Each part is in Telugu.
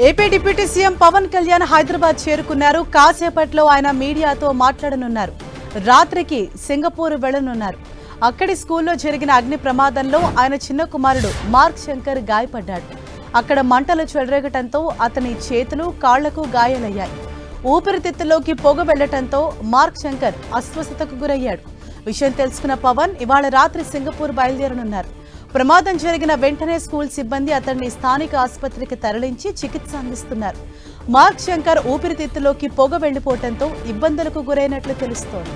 AP deputy CM Pawan Kalyan Hyderabad చేరుకున్నారు. కాసేపట్లో ఆయన మీడియాతో మాట్లాడనున్నారు. రాత్రికి సింగపూర్ వెళ్లనున్నారు. అక్కడి స్కూల్లో జరిగిన అగ్ని ప్రమాదంలో ఆయన చిన్న కుమారుడు మార్క్ శంకర్ గాయపడ్డాడు. అక్కడ మంటలు చెలరేగటంతో అతని చేతులు కాళ్లకు గాయాలయ్యాయి. ఊపిరితిత్తుల్లోకి పొగ వెళ్లటంతో మార్క్ శంకర్ అస్వస్థతకు గురయ్యాడు. విషయం తెలుసుకున్న పవన్ ఇవాళ రాత్రి సింగపూర్ బయలుదేరనున్నారు. ప్రమాదం జరిగిన వెంటనే స్కూల్ సిబ్బంది అతన్ని స్థానిక ఆసుపత్రికి తరలించి చికిత్స అందిస్తున్నారు. మార్క్ శంకర్ ఊపిరితిత్తులోకి పొగ వెళ్లిపోవడంతో ఇబ్బందులకు గురైనట్లు తెలుస్తోంది.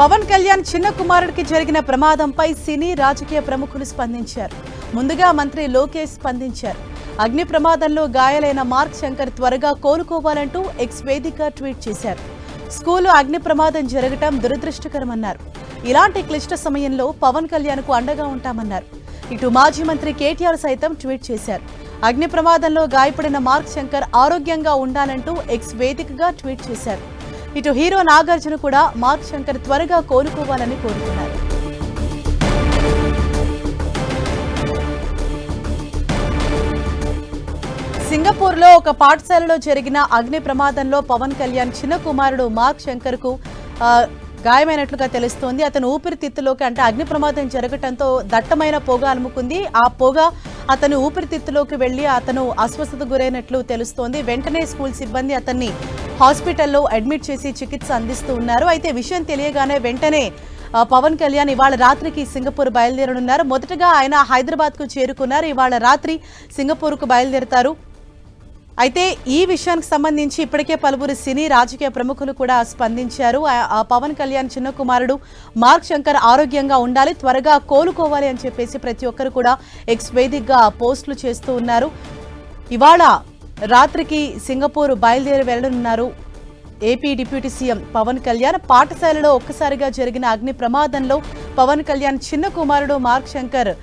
పవన్ కళ్యాణ్ చిన్న కుమారుడికి జరిగిన ప్రమాదంపై సినీ రాజకీయ ప్రముఖులు స్పందించారు. ముందుగా మంత్రి లోకేష్ స్పందించారు. అగ్ని ప్రమాదంలో గాయాలైన మార్క్ శంకర్ త్వరగా కోలుకోవాలంటూ ఎక్స్ వేదికగా ట్వీట్ చేశారు. స్కూలు అగ్ని ప్రమాదం జరగటం దురదృష్టకరమన్నారు. ఇలాంటి క్లిష్ట సమయంలో పవన్ కళ్యాణ్కు అండగా ఉంటామన్నారు. ఇటు మాజీ మంత్రి కేటీఆర్ సైతం ట్వీట్ చేశారు. అగ్ని ప్రమాదంలో గాయపడిన మార్క్ శంకర్ ఆరోగ్యంగా ఉండాలంటూ ఎక్స్ వేదికగా ట్వీట్ చేశారు. ఇటు హీరో నాగార్జున కూడా మార్క్ శంకర్ త్వరగా కోలుకోవాలని కోరుతున్నారు. సింగపూర్లో ఒక పాఠశాలలో జరిగిన అగ్ని ప్రమాదంలో పవన్ కళ్యాణ్ చిన్న కుమారుడు మార్క్ శంకర్ కు గాయమైనట్లుగా తెలుస్తోంది. అతను ఊపిరితిత్తులోకి అంటే అగ్ని ప్రమాదం జరగటంతో దట్టమైన పొగ అలుముకుంది. ఆ పొగ అతను ఊపిరితిత్తులోకి వెళ్లి అతను అస్వస్థత గురైనట్లు తెలుస్తోంది. వెంటనే స్కూల్ సిబ్బంది అతన్ని హాస్పిటల్లో అడ్మిట్ చేసి చికిత్స అందిస్తూ ఉన్నారు. అయితే విషయం తెలియగానే వెంటనే పవన్ కళ్యాణ్ ఇవాళ రాత్రికి సింగపూర్ బయలుదేరనున్నారు. మొదటగా ఆయన హైదరాబాద్ కు చేరుకున్నారు. ఇవాళ రాత్రి సింగపూర్ కు బయలుదేరతారు. అయితే ఈ విషయానికి సంబంధించి ఇప్పటికే పలువురు సినీ రాజకీయ ప్రముఖులు కూడా స్పందించారు. పవన్ కళ్యాణ్ చిన్న కుమారుడు మార్క్ శంకర్ ఆరోగ్యంగా ఉండాలి, త్వరగా కోలుకోవాలి అని చెప్పేసి ప్రతి ఒక్కరు కూడా ఎక్స్ వేదికగా పోస్టులు చేస్తూ ఉన్నారు. ఇవాళ రాత్రికి సింగపూర్ బయలుదేరి వెళ్లనున్నారు AP deputy CM Pawan Kalyan. పాఠశాలలో ఒక్కసారిగా జరిగిన అగ్ని ప్రమాదంలో పవన్ కళ్యాణ్ చిన్న కుమారుడు మార్క్ శంకర్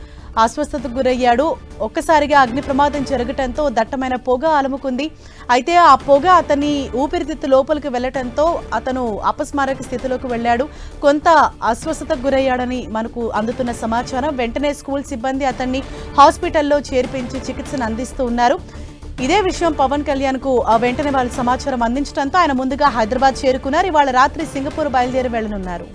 అస్వస్థతకు గురయ్యాడు. ఒక్కసారిగా అగ్ని ప్రమాదం జరగటంతో దట్టమైన పొగ అలుముకుంది. అయితే ఆ పొగ అతని ఊపిరితిత్తు లోపలికి వెళ్లటంతో అతను అపస్మారక స్థితిలోకి వెళ్లాడు. కొంత అస్వస్థతకు గురయ్యాడని మనకు అందుతున్న సమాచారం. వెంటనే స్కూల్ సిబ్బంది అతన్ని హాస్పిటల్లో చేర్పించి చికిత్సను అందిస్తూ ఉన్నారు. ఇదే విషయం పవన్ కళ్యాణ్ కు వెంటనే వాళ్ళు సమాచారం అందించడంతో ఆయన ముందుగా హైదరాబాద్ చేరుకున్నారు. ఇవాళ రాత్రి సింగపూర్ బయలుదేరి వెళ్లనున్నారు.